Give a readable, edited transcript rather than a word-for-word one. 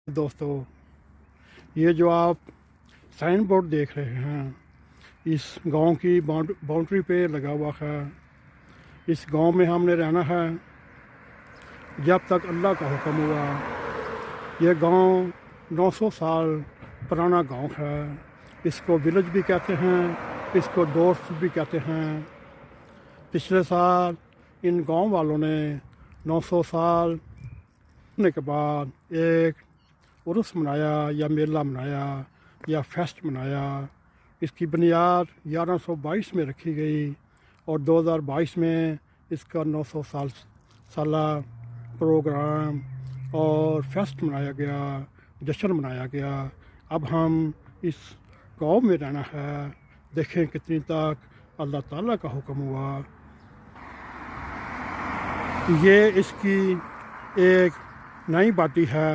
दोस्तों, ये जो आप साइन बोर्ड देख रहे हैं, इस गांव की बाउंड्री पे लगा हुआ है। इस गांव में हमने रहना है जब तक अल्लाह का हुक्म हुआ। ये गांव 900 साल पुराना गांव है। इसको विलेज भी कहते हैं, इसको डोर्फ भी कहते हैं। पिछले साल इन गांव वालों ने 900 साल होने के बाद एक उर्स मनाया या मेला मनाया या फेस्ट मनाया। इसकी बुनियाद 1122 में रखी गई और 2022 में इसका 900 साला प्रोग्राम और फेस्ट मनाया गया, जश्न मनाया गया। अब हम इस गांव में रहना है। देखें कितनी तक अल्लाह ताला का हुक्म हुआ। ये इसकी एक नई बाटी है